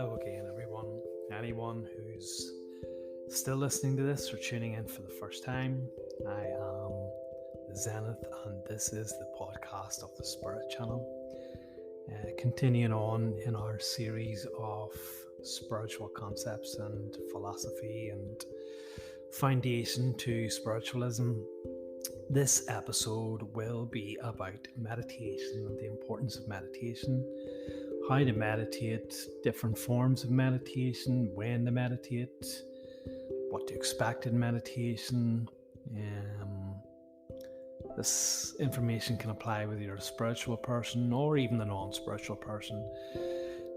Hello again, everyone. Anyone who's still listening to this or tuning in for the first time, I am Zenith, and this is the podcast of the Spirit Channel. Continuing on in our series of spiritual concepts and philosophy and foundation to spiritualism. This episode will be about meditation and the importance of meditation, how to meditate, different forms of meditation, when to meditate, what to expect in meditation. This information can apply whether you're a spiritual person or even a non-spiritual person.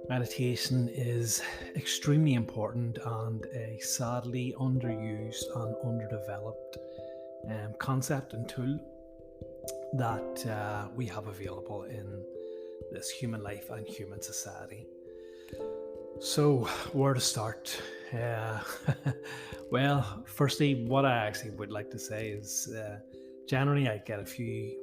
Meditation is extremely important and a sadly underused and underdeveloped concept and tool that we have available in this human life and human society. So, where to start? Well, firstly, what I actually would like to say is generally I get a few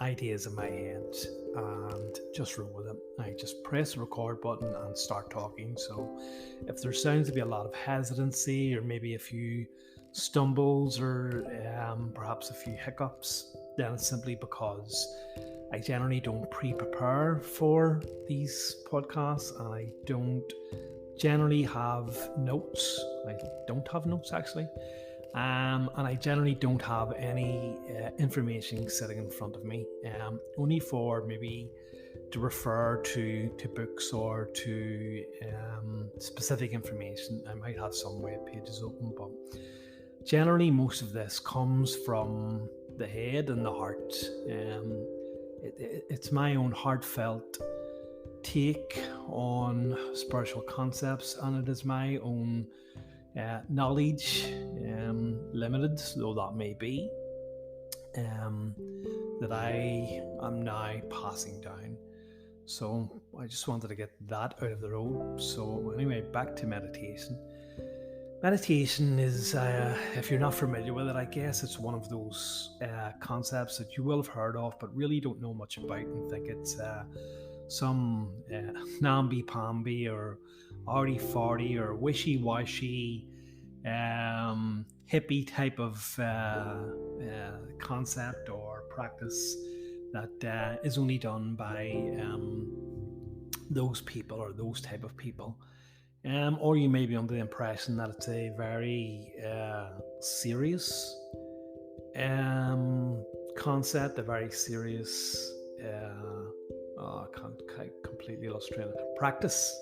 ideas in my head and just roll with them. I just press the record button and start talking. So if there sounds to be a lot of hesitancy or maybe a few stumbles or perhaps a few hiccups, then it's simply because I generally don't prepare for these podcasts, and I don't generally have notes. I don't have notes actually. And I generally don't have any information sitting in front of me, only for maybe to refer to books or to specific information. I might have some web pages open, but generally most of this comes from the head and the heart. It's my own heartfelt take on spiritual concepts, and it is my own knowledge, limited though that may be, that I am now passing down. So I just wanted to get that out of the road. So anyway, back to meditation. Meditation is, if you're not familiar with it, I guess it's one of those concepts that you will have heard of but really don't know much about and think it's some namby-pamby or arty-farty or wishy-washy hippie type of concept or practice that is only done by those people or those type of people. Or you may be under the impression that it's a very serious concept, a very serious I completely lost train of practice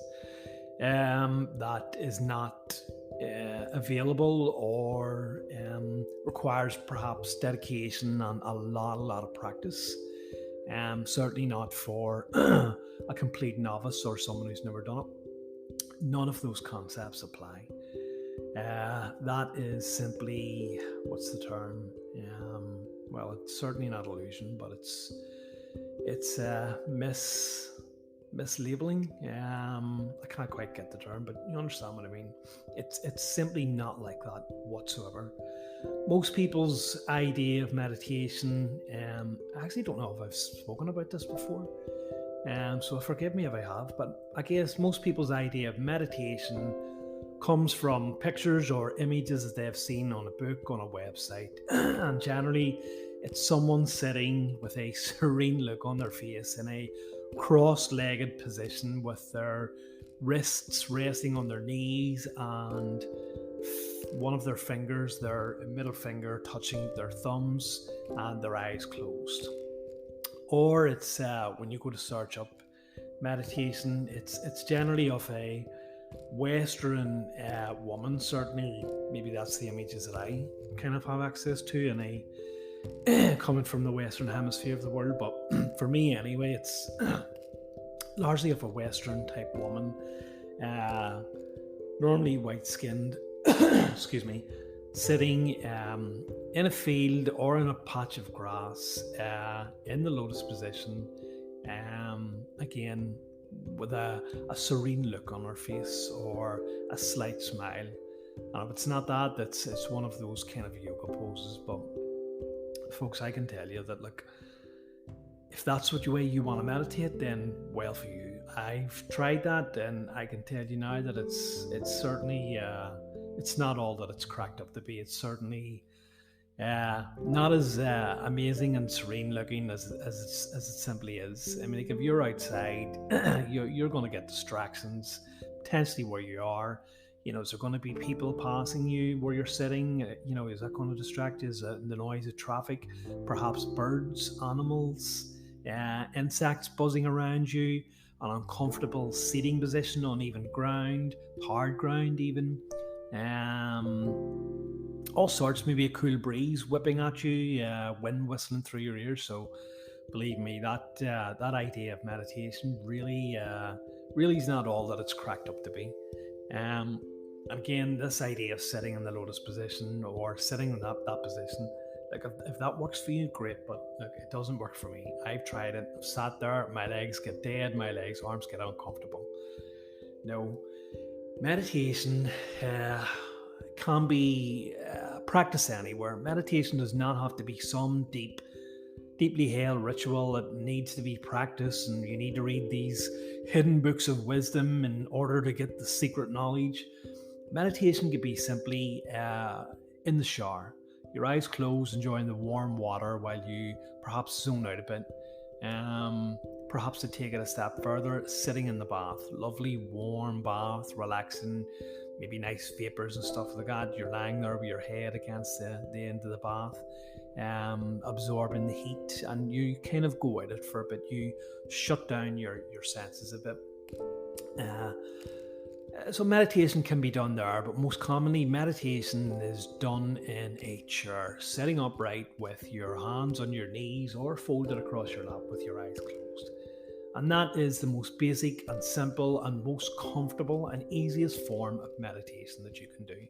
that is not available or requires perhaps dedication and a lot of practice. Certainly not for a complete novice or someone who's never done it. None of those concepts apply. That is simply, what's the term? Well, it's certainly not illusion, but it's mislabeling. I can't quite get the term, but you understand what I mean. It's simply not like that whatsoever. Most people's idea of meditation, I actually don't know if I've spoken about this before, so forgive me if I have, but I guess most people's idea of meditation comes from pictures or images that they've seen on a book, on a website, and generally it's someone sitting with a serene look on their face in a cross-legged position with their wrists resting on their knees and one of their fingers, their middle finger, touching their thumbs and their eyes closed. Or it's when you go to search up meditation, it's generally of a Western woman. Certainly, maybe that's the images that I kind of have access to, and coming from the Western hemisphere of the world. But for me anyway, it's largely of a Western type woman, normally white-skinned, excuse me, sitting in a field or in a patch of grass in the lotus position, again with a serene look on her face or a slight smile. And if it's not that, it's one of those kind of yoga poses. But folks, I can tell you that, look, if that's what way you want to meditate, then well for you. I've tried that, and I can tell you now that it's certainly it's not all that it's cracked up to be. It's certainly not as amazing and serene looking as it simply is. I mean, like if you're outside, you're going to get distractions potentially where you are. Is there going to be people passing you where you're sitting? Is that going to distract you? Is that the noise of traffic? Perhaps birds, animals, insects buzzing around you, an uncomfortable seating position on even ground, hard ground even. All sorts, maybe a cool breeze whipping at you, wind whistling through your ears. So believe me, that idea of meditation really is not all that it's cracked up to be. Again, this idea of sitting in the lotus position or sitting in that position, like if that works for you, great, but look, it doesn't work for me. I've tried it, I've sat there, my legs get dead, my arms get uncomfortable. No, meditation can be practiced anywhere. Meditation does not have to be some deeply held ritual that needs to be practiced, and you need to read these hidden books of wisdom in order to get the secret knowledge. Meditation could be simply in the shower, your eyes closed, enjoying the warm water while you perhaps zone out a bit. Perhaps to take it a step further, sitting in the bath, lovely warm bath, relaxing, maybe nice vapors and stuff like that. You're lying there with your head against the end of the bath, absorbing the heat, and you kind of go at it for a bit. You shut down your senses a bit. So meditation can be done there, but most commonly meditation is done in a chair, sitting upright with your hands on your knees or folded across your lap with your eyes closed. And that is the most basic and simple and most comfortable and easiest form of meditation that you can do.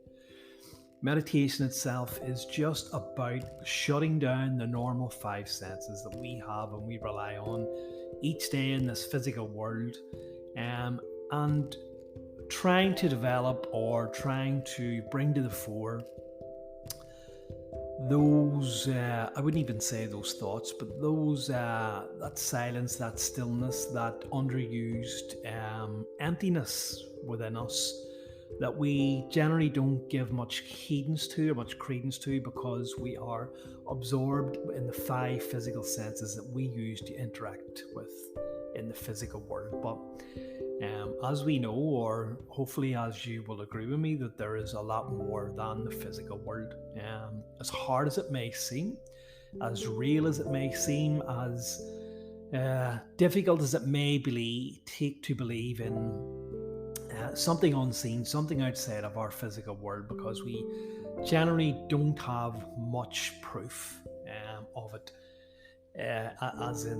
Meditation itself is just about shutting down the normal five senses that we have and we rely on each day in this physical world, and trying to develop or trying to bring to the fore those, I wouldn't even say those thoughts, but those, that silence, that stillness, that underused emptiness within us that we generally don't give much credence to because we are absorbed in the five physical senses that we use to interact with in the physical world. But as we know, or hopefully as you will agree with me, that there is a lot more than the physical world. As hard as it may seem, as real as it may seem, as difficult as it may take to believe in something unseen, something outside of our physical world, because we generally don't have much proof of it. As in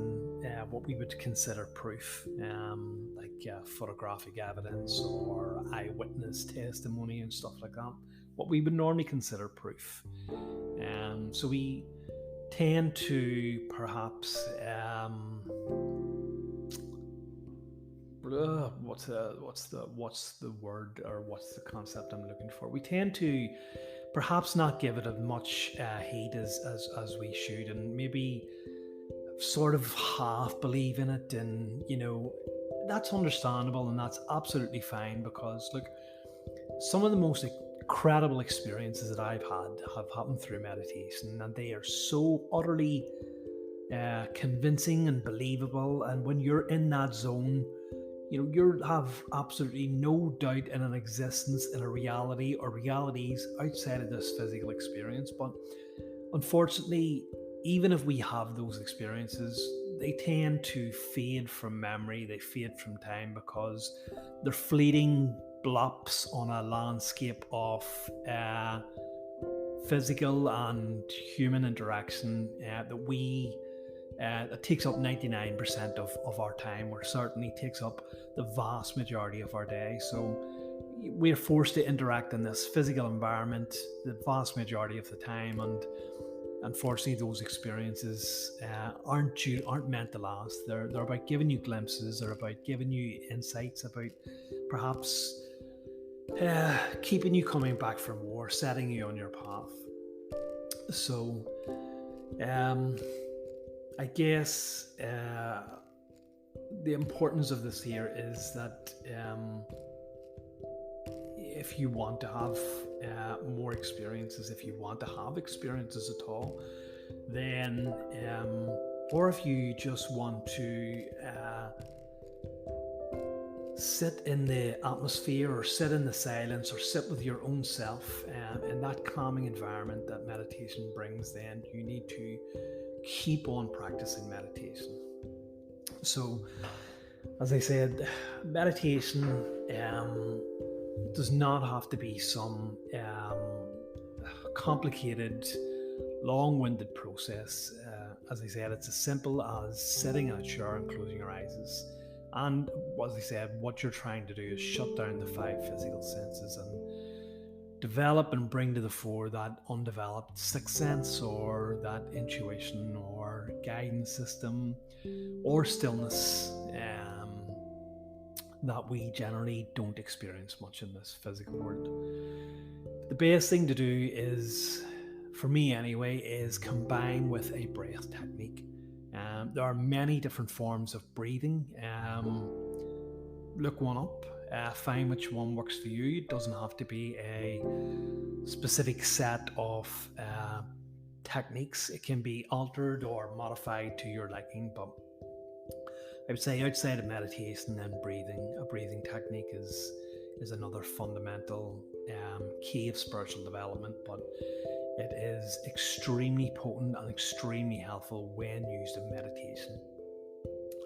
what we would consider proof, like photographic evidence or eyewitness testimony and stuff like that, what we would normally consider proof. So we tend to perhaps what's the word, or what's the concept I'm looking for? We tend to perhaps not give it as much heed as we should, and maybe sort of half believe in it. And that's understandable, and that's absolutely fine, because look, some of the most incredible experiences that I've had have happened through meditation, and they are so utterly convincing and believable. And when you're in that zone, you have absolutely no doubt in an existence, in a reality or realities outside of this physical experience. But unfortunately, even if we have those experiences, they tend to fade from memory, they fade from time, because they're fleeting blops on a landscape of physical and human interaction that takes up 99% of our time, or certainly takes up the vast majority of our day. So we're forced to interact in this physical environment the vast majority of the time, and unfortunately those experiences aren't meant to last. They're about giving you glimpses, they're about giving you insights, about perhaps keeping you coming back for more, setting you on your path. So I guess the importance of this here is that if you want to have more experiences, if you want to have experiences at all, then or if you just want to sit in the atmosphere or sit in the silence or sit with your own self in that calming environment that meditation brings, then you need to keep on practicing meditation. So, as I said, meditation does not have to be some complicated, long-winded process. As I said, it's as simple as sitting in a chair and closing your eyes. And as I said, what you're trying to do is shut down the 5 physical senses and develop and bring to the fore that undeveloped sixth sense, or that intuition, or guidance system, or stillness that we generally don't experience much in this physical world. The best thing to do is, for me anyway, is combine with a breath technique. There are many different forms of breathing. Look one up, find which one works for you. It doesn't have to be a specific set of techniques. It can be altered or modified to your liking, but I would say outside of meditation and breathing, a breathing technique is another fundamental key of spiritual development, but it is extremely potent and extremely helpful when used in meditation.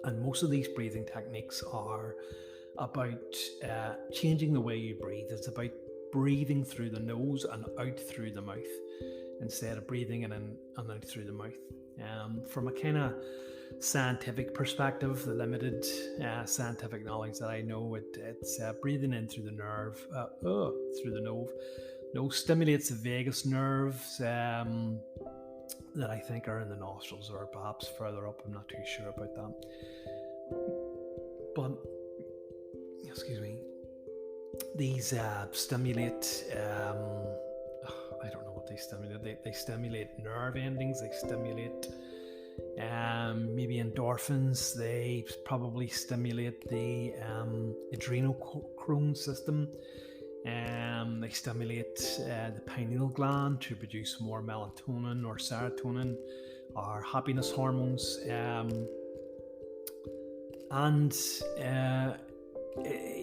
And most of these breathing techniques are about changing the way you breathe. It's about breathing through the nose and out through the mouth, instead of breathing in and out through the mouth. From a kind of scientific perspective, the limited scientific knowledge that I know, it's breathing in through the nerve, through the nose stimulates the vagus nerves that I think are in the nostrils, or perhaps further up. I'm not too sure about that. But, excuse me, these stimulate, I don't know what they stimulate. They stimulate nerve endings, they stimulate maybe endorphins, they probably stimulate the adrenochrome system. They stimulate the pineal gland to produce more melatonin or serotonin, or happiness hormones. And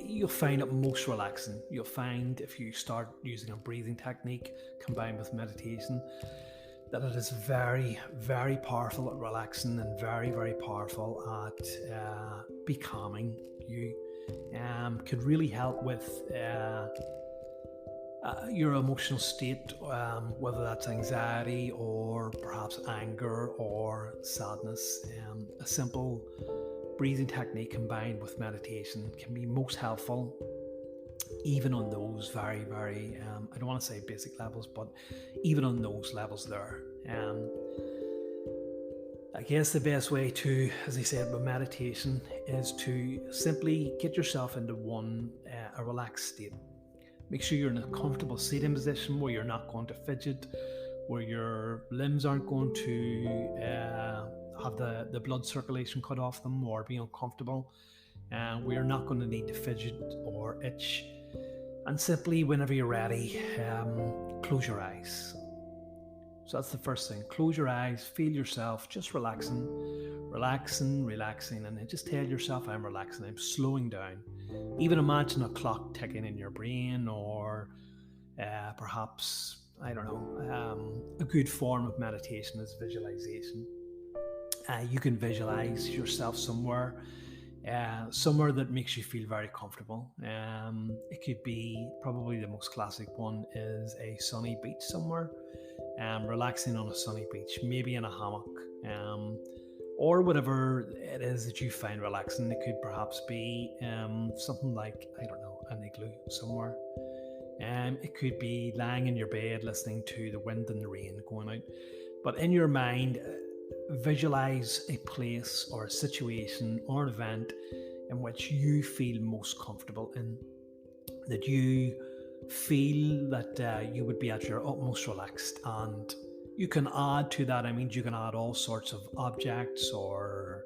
you'll find it most relaxing. You'll find, if you start using a breathing technique combined with meditation, that it is very, very powerful at relaxing, and very, very powerful at becalming you. Could really help with your emotional state, whether that's anxiety or perhaps anger or sadness. A simple breathing technique combined with meditation can be most helpful, even on those very, very, I don't want to say basic levels, but even on those levels there. I guess the best way to, as I said, with meditation, is to simply get yourself into a relaxed state. Make sure you're in a comfortable seating position where you're not going to fidget, where your limbs aren't going to have the blood circulation cut off them or be uncomfortable, where you're not going to need to fidget or itch. And simply, whenever you're ready, close your eyes. So that's the first thing. Close your eyes, feel yourself just relaxing, and then just tell yourself, I'm relaxing, I'm slowing down. Even imagine a clock ticking in your brain, or perhaps, I don't know, a good form of meditation is visualization. You can visualize yourself somewhere that makes you feel very comfortable. It could be, probably the most classic one is a sunny beach somewhere. Relaxing on a sunny beach, maybe in a hammock, or whatever it is that you find relaxing. It could perhaps be something like, I don't know, an igloo somewhere. It could be lying in your bed listening to the wind and the rain going out. But in your mind, visualize a place or a situation or an event in which you feel most comfortable in, that you feel that you would be at your utmost relaxed. And you can add to that, I mean, you can add all sorts of objects or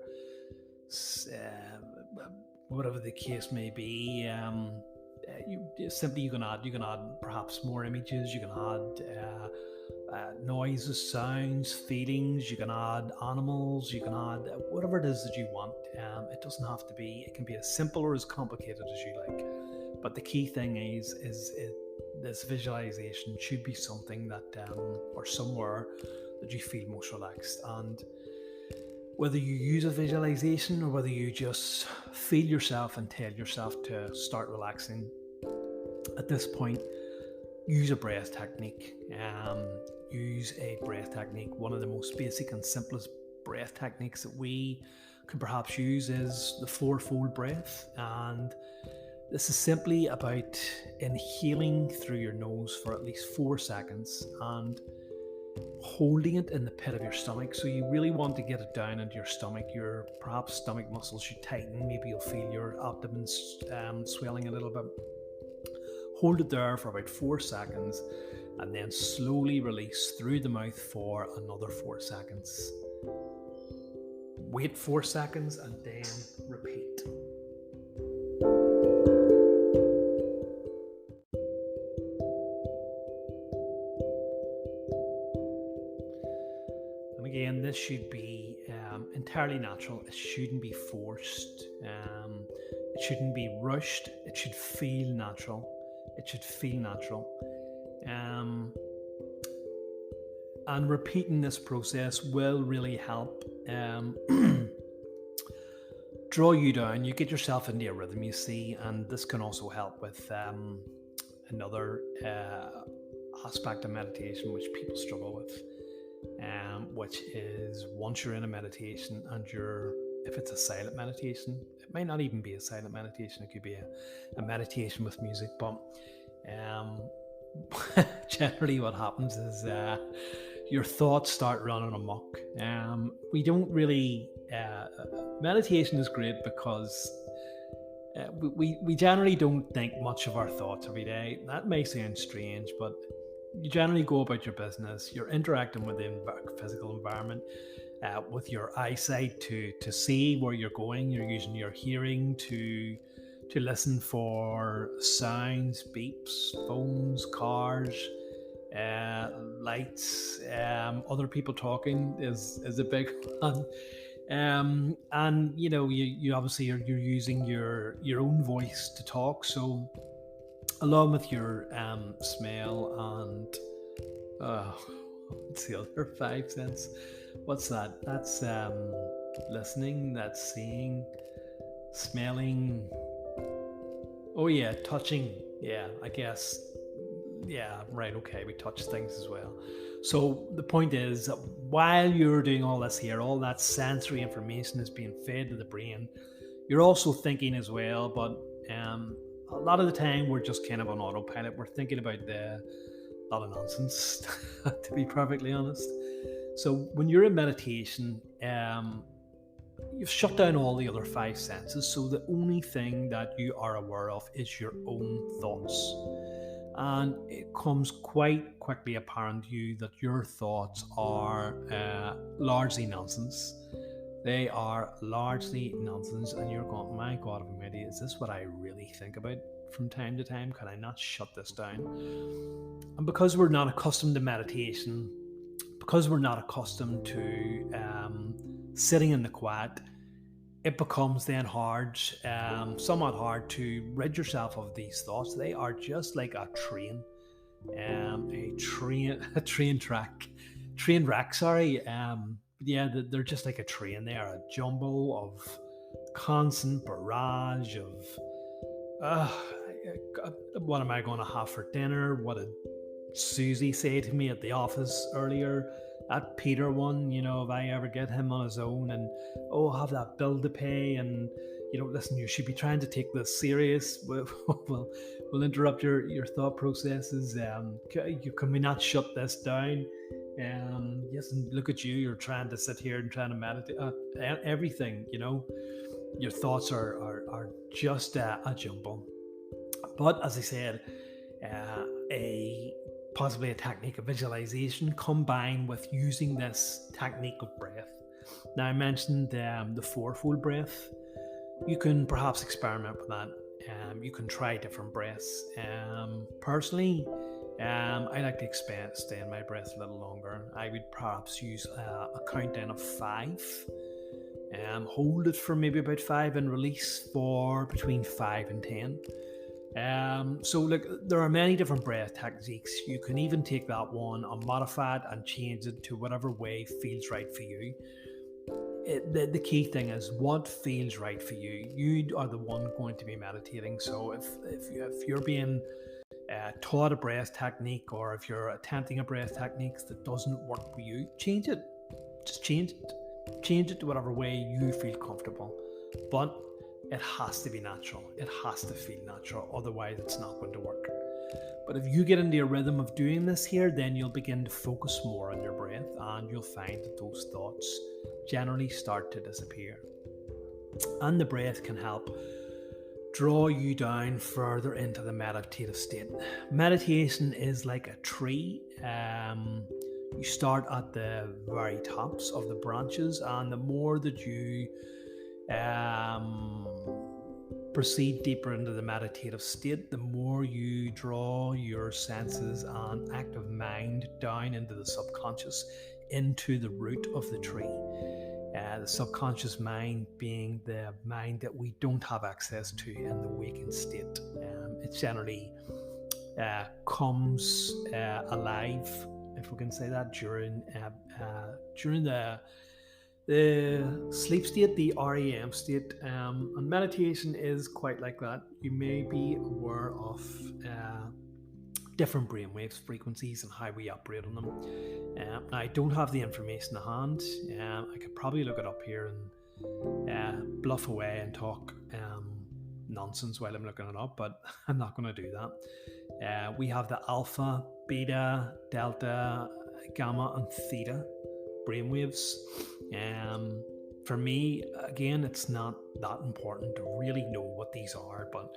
whatever the case may be. You can add perhaps more images. You can add noises, sounds, feelings. You can add animals. You can add whatever it is that you want. It doesn't have to be. It can be as simple or as complicated as you like. But the key thing is this visualization should be something that or somewhere that you feel most relaxed. And whether you use a visualization or whether you just feel yourself and tell yourself to start relaxing, at this point, use a breath technique. Use a breath technique. One of the most basic and simplest breath techniques that we can perhaps use is the fourfold breath. And this is simply about inhaling through your nose for at least 4 seconds and holding it in the pit of your stomach. So you really want to get it down into your stomach. Your perhaps stomach muscles should tighten. Maybe you'll feel your abdomen swelling a little bit. Hold it there for about 4 seconds and then slowly release through the mouth for another 4 seconds. Wait 4 seconds and then repeat. Again, this should be entirely natural. It shouldn't be forced. It shouldn't be rushed. It should feel natural. And repeating this process will really help draw you down. You get yourself into a rhythm, you see, and this can also help with another aspect of meditation which people struggle with. Which is once you're in a meditation and if it's a silent meditation, it might not even be a silent meditation, it could be a meditation with music, but generally what happens is your thoughts start running amok. We don't really, meditation is great because we generally don't think much of our thoughts every day. That may sound strange, but you generally go about your business. You're interacting with the physical environment, with your eyesight to see where you're going. You're using your hearing to listen for sounds, beeps, phones, cars, lights, other people talking is a big one. And you obviously you're using your own voice to talk. So along with your smell and what's the other 5 sense? What's that? That's listening, that's seeing, smelling. Oh yeah, touching. Yeah, I guess. Yeah, right, okay, we touch things as well. So the point is that while you're doing all this here, all that sensory information is being fed to the brain, you're also thinking as well, but a lot of the time we're just kind of on autopilot. We're thinking about a lot of nonsense, to be perfectly honest. So when you're in meditation, you've shut down all the other 5 senses. So the only thing that you are aware of is your own thoughts. And it comes quite quickly apparent to you that your thoughts are largely nonsense. They are largely nonsense, and you're going, my God Almighty, is this what I really think about from time to time? Can I not shut this down? And because we're not accustomed to meditation, because we're not accustomed to sitting in the quiet, it becomes then hard, somewhat hard to rid yourself of these thoughts. They are just like a train wreck. Yeah, they're just like a train. They are a jumble of constant barrage of what am I going to have for dinner? What did Susie say to me at the office earlier? That Peter one, if I ever get him on his own, and have that bill to pay, and listen, you should be trying to take this serious. We'll interrupt your thought processes. Can we not shut this down? Yes, and look at you, you're trying to sit here and trying to meditate, everything, your thoughts are just a jumble. But as I said, possibly a technique of visualization combined with using this technique of breath. Now I mentioned the fourfold breath. you can perhaps experiment with that. You can try different breaths. Personally, I like to stay in my breath a little longer. I would perhaps use a countdown of 5. Hold it for maybe about 5 and release for between 5 and 10. So look, there are many different breath techniques. You can even take that one and modify it and change it to whatever way feels right for you. The key thing is what feels right for you. You are the one going to be meditating. So if you're being taught a breath technique, or if you're attempting a breath technique that doesn't work for you, change it. Just change it to whatever way you feel comfortable. But it has to be natural. It has to feel natural. Otherwise, it's not going to work. But if you get into a rhythm of doing this here, then you'll begin to focus more on your breath, and you'll find that those thoughts generally start to disappear. And the breath can help draw you down further into the meditative state. Meditation is like a tree. You start at the very tops of the branches, and the more that you proceed deeper into the meditative state, the more you draw your senses and active mind down into the subconscious, into the root of the tree. The subconscious mind being the mind that we don't have access to in the waking state. It generally comes alive, if we can say that, during the sleep state, the REM state, and meditation is quite like that. You may be aware of different brainwaves, frequencies, and how we operate on them. I don't have the information to hand. I could probably look it up here and bluff away and talk nonsense while I'm looking it up, but I'm not going to do that. We have the alpha, beta, delta, gamma, and theta brainwaves. For me, again, it's not that important to really know what these are, but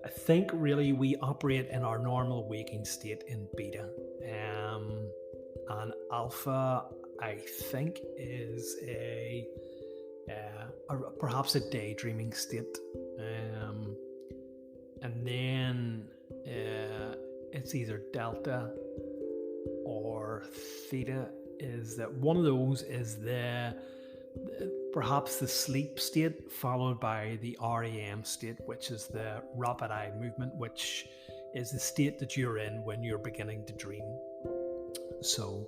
I think really we operate in our normal waking state in beta. And alpha, I think, is perhaps a daydreaming state. And then it's either delta or theta. Is that one of those is perhaps the sleep state, followed by the REM state, which is the rapid eye movement, which is the state that you're in when you're beginning to dream. So,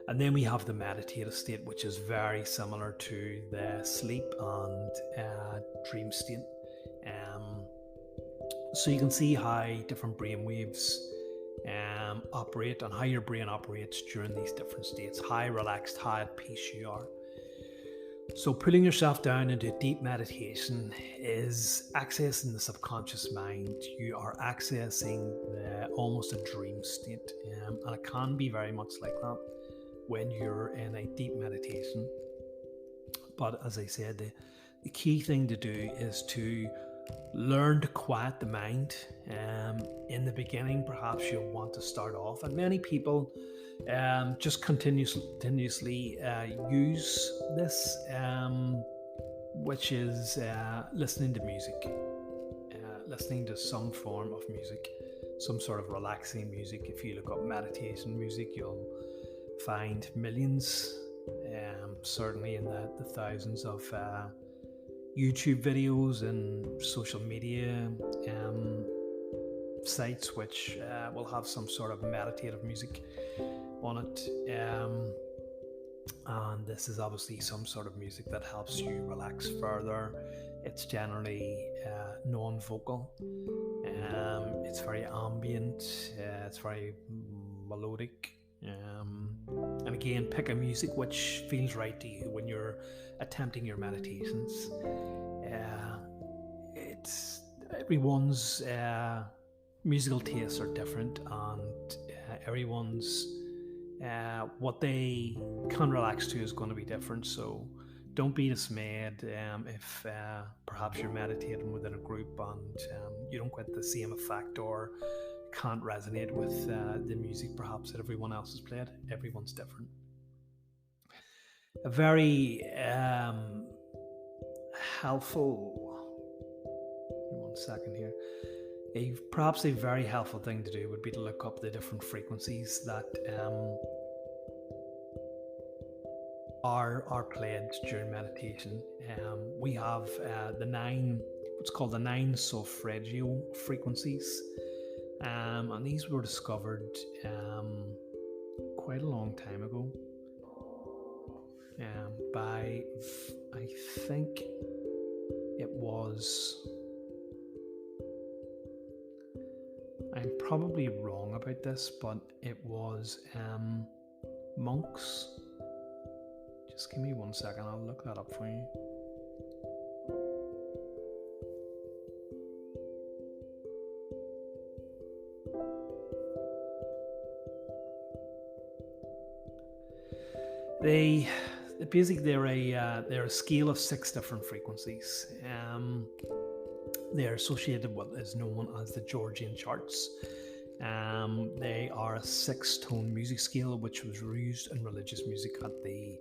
and then we have the meditative state, which is very similar to the sleep and dream state. So you can see how different brainwaves operate, and how your brain operates during these different states, how relaxed, how at peace you are. So putting yourself down into deep meditation is accessing the subconscious mind. You are accessing almost a dream state, and it can be very much like that when you're in a deep meditation. But as I said, the key thing to do is to learn to quiet the mind. In the beginning, perhaps you'll want to start off, and many people just continuously use this, which is listening to music, listening to some form of music, some sort of relaxing music. If you look up meditation music, you'll find millions, certainly in the thousands of YouTube videos and social media sites which will have some sort of meditative music on it, and this is obviously some sort of music that helps you relax further. It's generally non-vocal, it's very ambient, it's very melodic, and again, pick a music which feels right to you when you're attempting your meditations. It's everyone's musical tastes are different, and everyone's what they can relax to is going to be different. So don't be dismayed if perhaps you're meditating within a group and you don't get the same effect or can't resonate with the music perhaps that everyone else has played. Everyone's different. A very helpful second here. Perhaps a very helpful thing to do would be to look up the different frequencies that are played during meditation. We have what's called the 9 solfeggio frequencies, and these were discovered quite a long time ago by, I think it was, I'm probably wrong about this, but it was monks. Just give me 1 second, I'll look that up for you. They're a scale of 6 different frequencies. They're associated with what is known as the Georgian charts. They are a 6-tone music scale which was used in religious music at the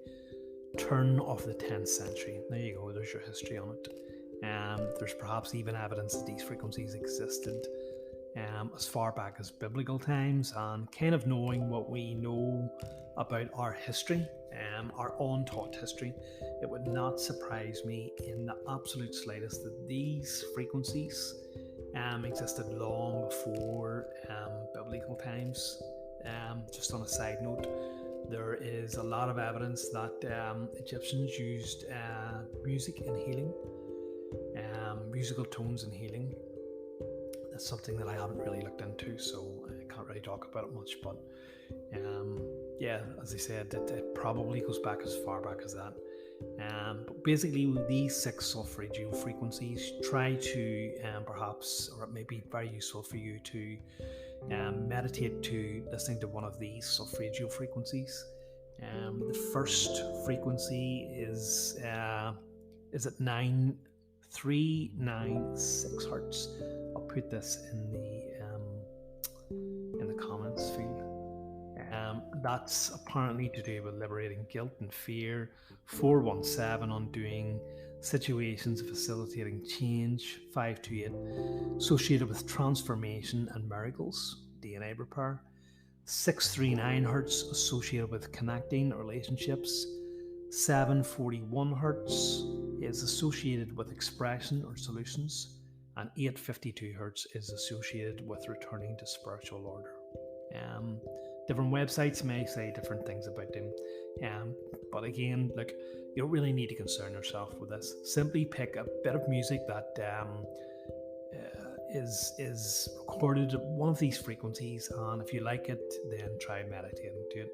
turn of the 10th century. There you go, there's your history on it. There's perhaps even evidence that these frequencies existed as far back as biblical times, and kind of knowing what we know about our history, our untaught history, it would not surprise me in the absolute slightest that these frequencies existed long before biblical times. Just on a side note, there is a lot of evidence that Egyptians used music in healing, musical tones in healing. That's something that I haven't really looked into, so I can't really talk about it much, but yeah, as I said, it probably goes back as far back as that. But basically, with these 6 solfeggio frequencies, try to perhaps, or it may be very useful for you to meditate to listening to one of these solfeggio frequencies. The first frequency is at 9396 hertz. I'll put this in the comments field. That's apparently to do with liberating guilt and fear. 417, undoing situations, facilitating change. 528, associated with transformation and miracles, DNA repair. 639 hertz, associated with connecting relationships. 741 hertz is associated with expression or solutions, and 852 hertz is associated with returning to spiritual order. Different websites may say different things about them, but again, look, you don't really need to concern yourself with this. Simply pick a bit of music that is recorded at one of these frequencies, and if you like it, then try meditating to it.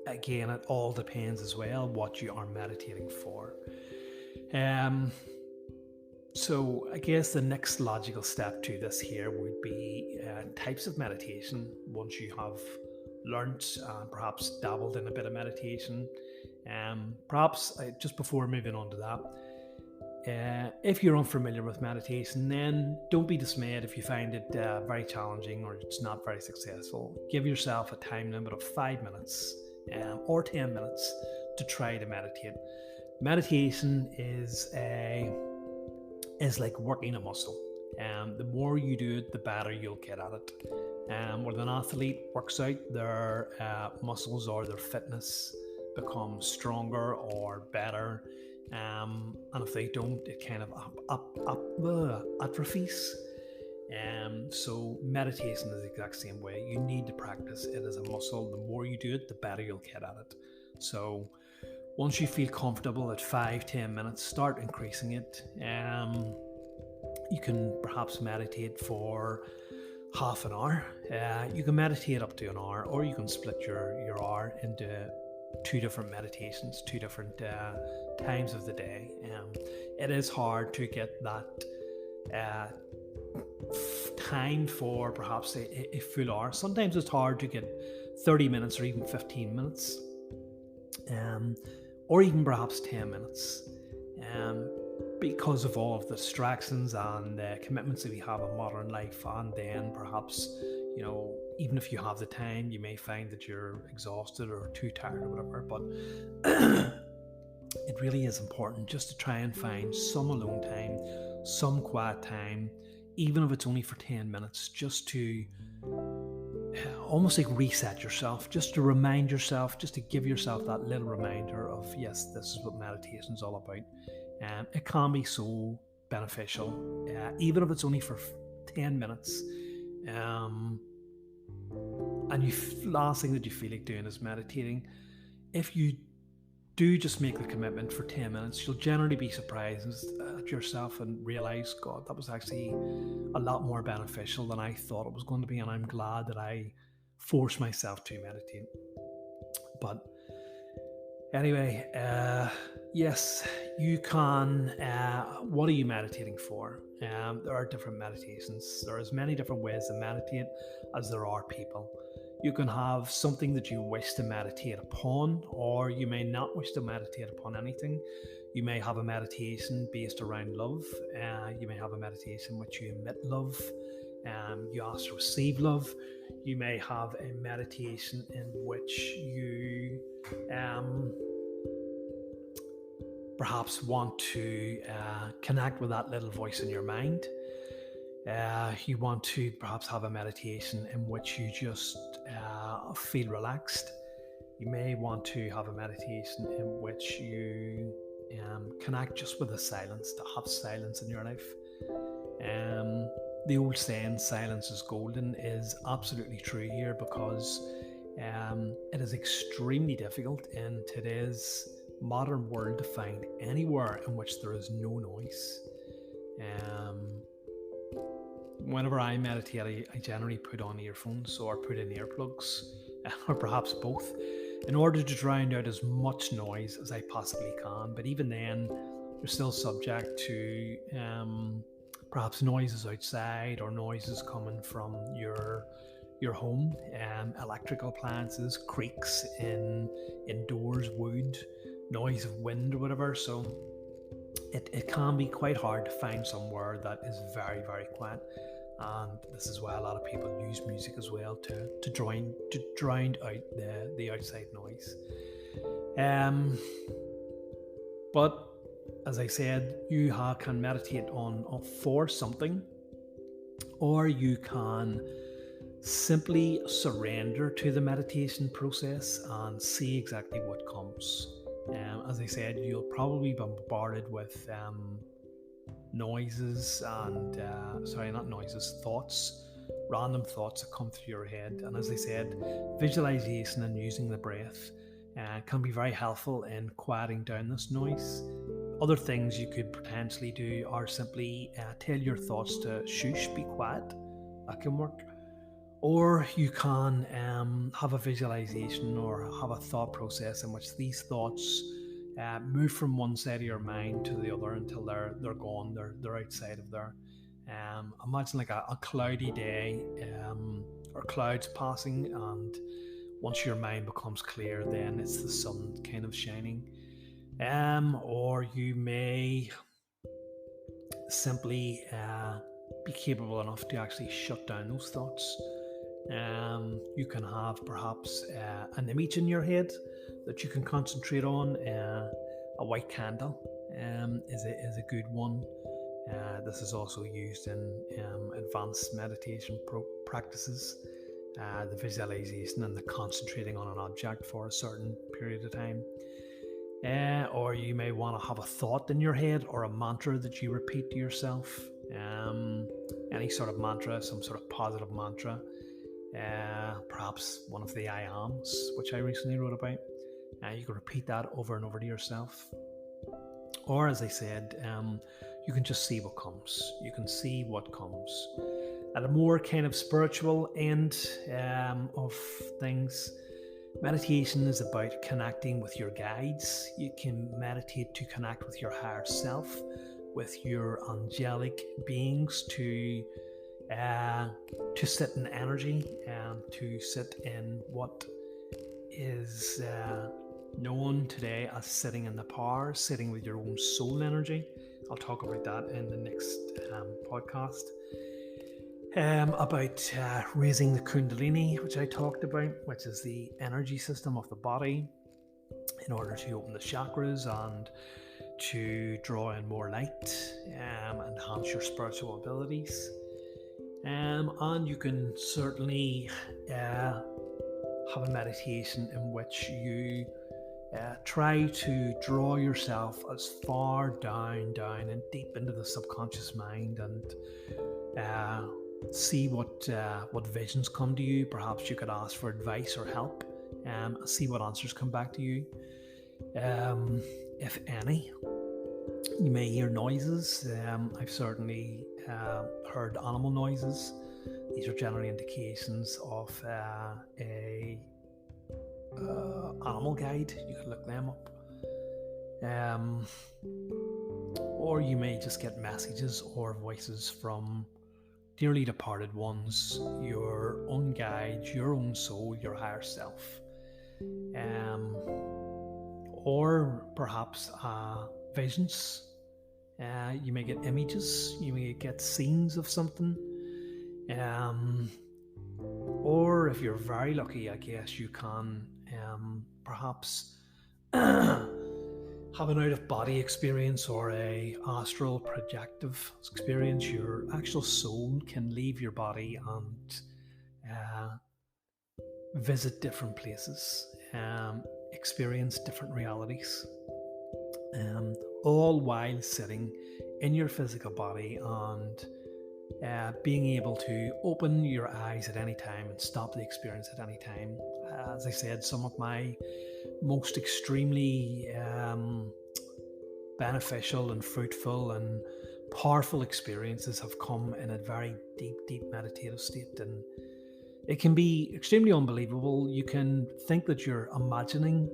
Again, it all depends as well what you are meditating for. So I guess the next logical step to this here would be types of meditation. Once you have learnt and perhaps dabbled in a bit of meditation, perhaps just before moving on to that, if you're unfamiliar with meditation, then don't be dismayed if you find it very challenging or it's not very successful. Give yourself a time limit of 5 minutes or 10 minutes to try to meditate. Meditation is like working a muscle. The more you do it, the better you'll get at it. When an athlete works out, their muscles or their fitness becomes stronger or better, and if they don't, it kind of atrophies. So meditation is the exact same way. You need to practice it as a muscle. The more you do it, the better you'll get at it. So once you feel comfortable at 5-10 minutes, start increasing it. You can perhaps meditate for half an hour. You can meditate up to an hour, or you can split your hour into 2 different meditations, 2 different times of the day. It is hard to get that time for perhaps a full hour. Sometimes it's hard to get 30 minutes or even 15 minutes. Or even perhaps 10 minutes, because of all of the distractions and the commitments that we have in modern life. And then perhaps, even if you have the time, you may find that you're exhausted or too tired or whatever. But it really is important just to try and find some alone time, some quiet time, even if it's only for 10 minutes, just to almost like reset yourself, just to remind yourself, just to give yourself that little reminder of, yes, this is what meditation is all about. It can be so beneficial, even if it's only for 10 minutes. And last thing that you feel like doing is meditating. If you do just make the commitment for 10 minutes, you'll generally be surprised at yourself and realize, God, that was actually a lot more beneficial than I thought it was going to be. And I'm glad that I forced myself to meditate. But anyway, yes, you can. What are you meditating for? There are different meditations. There are as many different ways to meditate as there are people. You can have something that you wish to meditate upon, or you may not wish to meditate upon anything. You may have a meditation based around love. You may have a meditation in which you emit love. You ask to receive love. You may have a meditation in which you perhaps want to connect with that little voice in your mind. You want to perhaps have a meditation in which you just feel relaxed. You may want to have a meditation in which you connect just with the silence, to have silence in your life. The old saying, silence is golden, is absolutely true here, because it is extremely difficult in today's modern world to find anywhere in which there is no noise. Whenever I meditate, I generally put on earphones or put in earplugs, or perhaps both, in order to drown out as much noise as I possibly can. But even then, you're still subject to perhaps noises outside, or noises coming from your home, electrical appliances, creaks indoors, wood, noise of wind or whatever. So it can be quite hard to find somewhere that is very, very quiet. And this is why a lot of people use music as well to drown out the outside noise. But as I said, you can meditate on for something, or you can simply surrender to the meditation process and see exactly what comes. As I said, you'll probably be bombarded with noises and thoughts, random thoughts that come through your head. And as I said, visualization and using the breath can be very helpful in quieting down this noise. Other things you could potentially do are simply tell your thoughts to shush, be quiet. That can work. Or you can have a visualization or have a thought process in which these thoughts move from one side of your mind to the other until they're gone, they're outside of there. Imagine like a cloudy day, or clouds passing, and once your mind becomes clear, then it's the sun kind of shining. Or you may simply be capable enough to actually shut down those thoughts. You can have perhaps an image in your head that you can concentrate on. A white candle is a good one. This is also used in advanced meditation practices. The visualization and the concentrating on an object for a certain period of time. Or you may want to have a thought in your head, or a mantra that you repeat to yourself. Any sort of mantra, some sort of positive mantra. Perhaps one of the I ams, which I recently wrote about. You can repeat that over and over to yourself. Or, as I said, you can just see what comes. You can see what comes. At a more kind of spiritual end of things, meditation is about connecting with your guides. You can meditate to connect with your higher self, with your angelic beings, to sit in energy, and to sit in what is known today as sitting in the power, sitting with your own soul energy. I'll talk about that in the next podcast. About raising the kundalini, which I talked about, which is the energy system of the body. in order to open the chakras and to draw in more light, enhance your spiritual abilities. And you can certainly have a meditation in which you try to draw yourself as far down and deep into the subconscious mind, and see what visions come to you. Perhaps you could ask for advice or help, see what answers come back to you, if any. You may hear noises. I've certainly heard animal noises. These are generally indications of a animal guide. You can look them up. Or you may just get messages or voices from dearly departed ones, your own guide, your own soul, your higher self. Or perhaps visions. You may get images, you may get scenes of something. Or if you're very lucky, I guess you can perhaps have an out-of-body experience or a astral projective experience. Your actual soul can leave your body and visit different places, experience different realities, all while sitting in your physical body and being able to open your eyes at any time and stop the experience at any time. As I said, some of my most extremely beneficial and fruitful and powerful experiences have come in a very deep meditative state, and it can be extremely unbelievable. You can think that you're imagining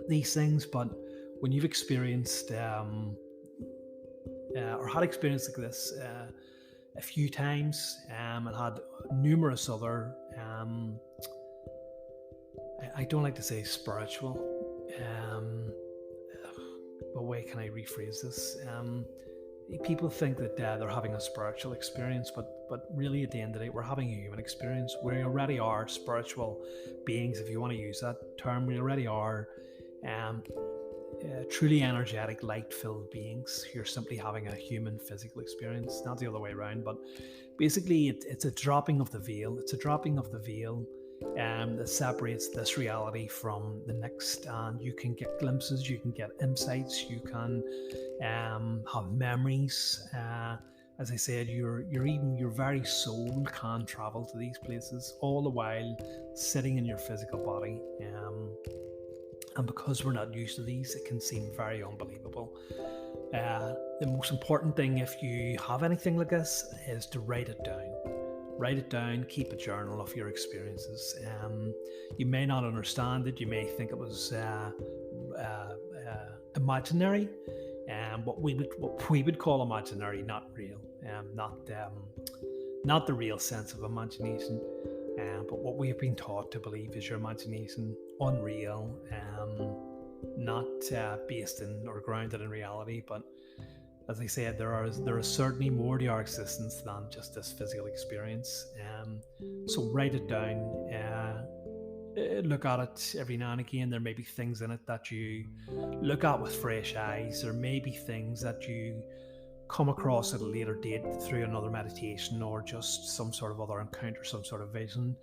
these things, but when you've experienced or had experience like this a few times, and had numerous other I don't like to say spiritual, but way can I rephrase this? People think that they're having a spiritual experience, but really at the end of the day, we're having a human experience. We already are spiritual beings, if you want to use that term. We already are truly energetic, light-filled beings. You're simply having a human physical experience, not the other way around. But basically, it's a dropping of the veil. It's a dropping of the veil that separates this reality from the next, and you can get glimpses, you can get insights, you can have memories. As I said, your very soul can travel to these places, all the while sitting in your physical body. And because we're not used to these, it can seem very unbelievable. The most important thing, if you have anything like this, is to write it down. Write it down, keep a journal of your experiences. You may not understand it, you may think it was imaginary, what we would call imaginary, not real, not the real sense of imagination, but what we have been taught to believe is your imagination, unreal, not based in or grounded in reality. But as I said, there is certainly more to our existence than just this physical experience. So write it down, look at it every now and again. There may be things in it that you look at with fresh eyes. There may be things that you come across at a later date through another meditation or just some sort of other encounter, some sort of vision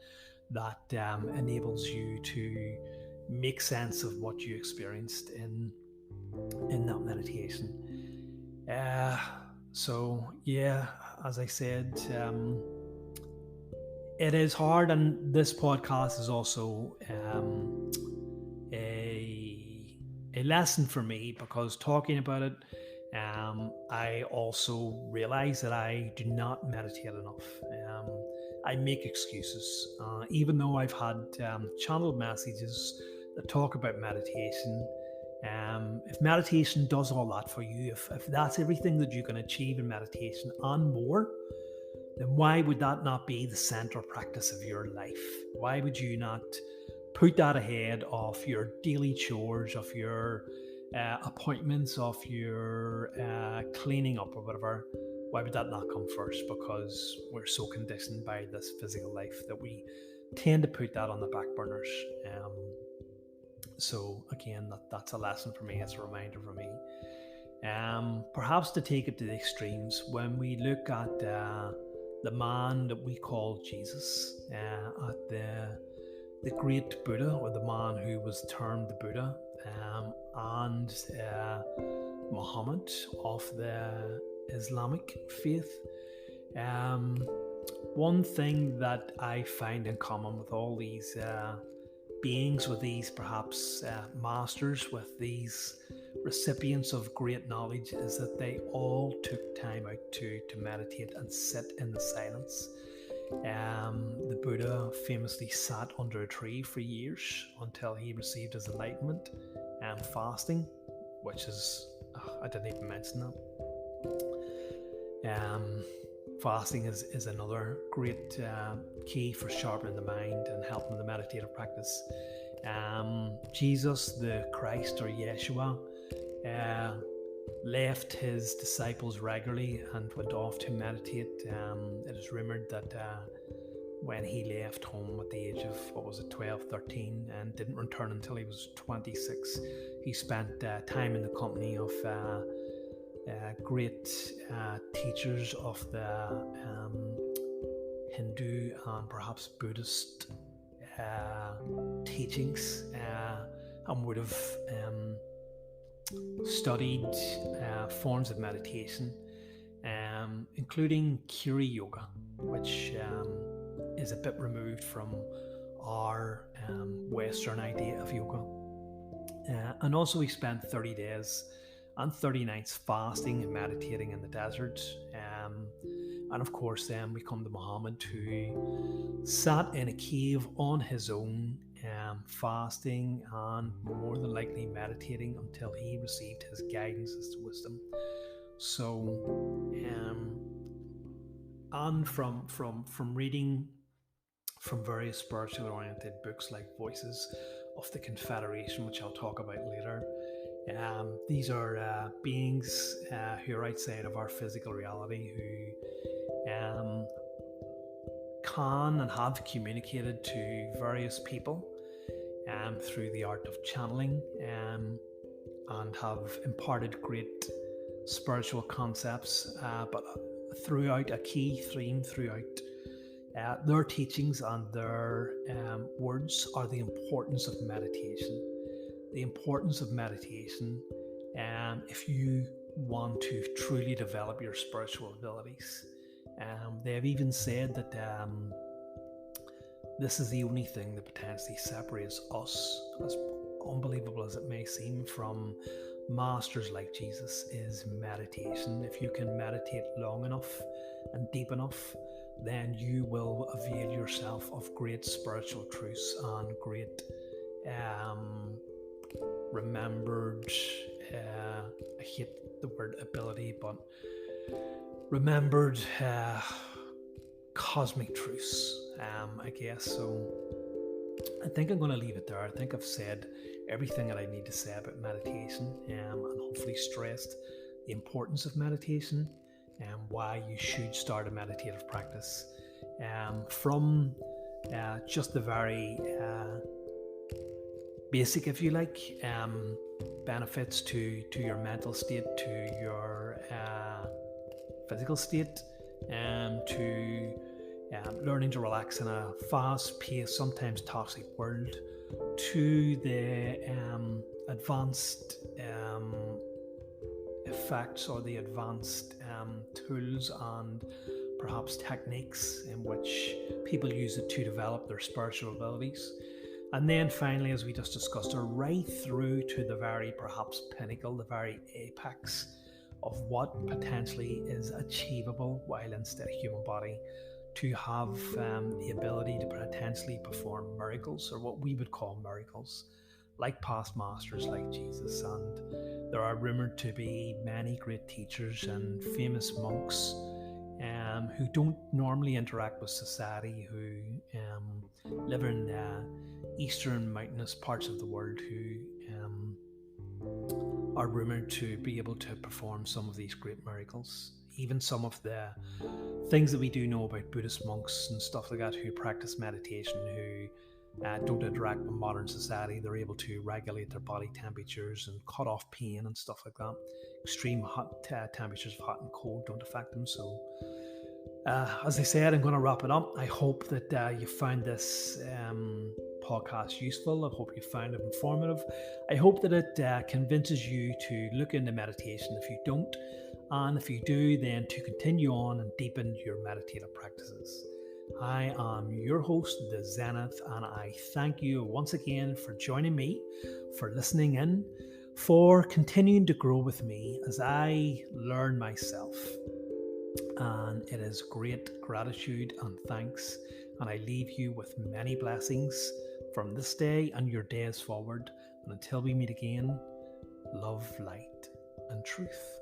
that enables you to make sense of what you experienced in that meditation. So yeah, as I said, it is hard, and this podcast is also a lesson for me, because talking about it, I also realize that I do not meditate enough. I make excuses, even though I've had channeled messages that talk about meditation. If meditation does all that for you, if that's everything that you can achieve in meditation and more, then why would that not be the center practice of your life? Why would you not put that ahead of your daily chores, of your appointments, of your cleaning up or whatever? Why would that not come first? Because we're so conditioned by this physical life that we tend to put that on the back burners. So again, that's a lesson for me. It's a reminder for me. Perhaps to take it to the extremes, when we look at the man that we call Jesus, at the great Buddha, or the man who was termed the Buddha, and Muhammad of the Islamic faith. One thing that I find in common with all these beings, with these perhaps masters, with these recipients of great knowledge, is that they all took time out to meditate and sit in the silence. The Buddha famously sat under a tree for years until he received his enlightenment, fasting, which is, I didn't even mention that. Fasting is another great key for sharpening the mind and helping the meditative practice. Jesus, the Christ, or Yeshua, left his disciples regularly and went off to meditate. It is rumoured that when he left home at the age of, 12, 13, and didn't return until he was 26, he spent time in the company of great teachers of the Hindu and perhaps Buddhist teachings, and would have studied forms of meditation, including Kriya Yoga, which is a bit removed from our Western idea of yoga. And also he spent 30 days and 30 nights fasting and meditating in the desert. And of course then we come to Muhammad, who sat in a cave on his own, fasting and more than likely meditating until he received his guidance as to wisdom. So and from reading from various spiritually oriented books like Voices of the Confederation, which I'll talk about later, these are beings who are outside of our physical reality, who can and have communicated to various people through the art of channeling, and have imparted great spiritual concepts, but throughout a key theme throughout their teachings and their words are the importance of meditation. The importance of meditation, if you want to truly develop your spiritual abilities. They've even said that this is the only thing that potentially separates us, as unbelievable as it may seem, from masters like Jesus, is meditation. If you can meditate long enough and deep enough, then you will avail yourself of great spiritual truths and great remembered, I hate the word ability, but remembered cosmic truths, I guess. So I think I'm going to leave it there. I think I've said everything that I need to say about meditation, and hopefully stressed the importance of meditation and why you should start a meditative practice, from just the very basic, if you like, benefits to your mental state, to your physical state, to learning to relax in a fast-paced, sometimes toxic world, to the advanced effects, or the advanced tools and perhaps techniques in which people use it to develop their spiritual abilities. And then finally, as we just discussed, are right through to the very perhaps pinnacle, the very apex of what potentially is achievable while in a human body, to have the ability to potentially perform miracles, or what we would call miracles, like past masters like Jesus. And there are rumoured to be many great teachers and famous monks who don't normally interact with society, who live in eastern mountainous parts of the world, who are rumoured to be able to perform some of these great miracles. Even some of the things that we do know about Buddhist monks and stuff like that, who practice meditation, who don't interact with modern society. They're able to regulate their body temperatures and cut off pain and stuff like that. Extreme hot temperatures of hot and cold don't affect them. So, as I said, I'm going to wrap it up. I hope that you found this podcast useful. I hope you found it informative. I hope that it convinces you to look into meditation if you don't. And if you do, then to continue on and deepen your meditative practices. I am your host, The Zenith, and I thank you once again for joining me, for listening in, for continuing to grow with me as I learn myself. And it is great gratitude and thanks, and I leave you with many blessings from this day and your days forward. And until we meet again, love, light, and truth.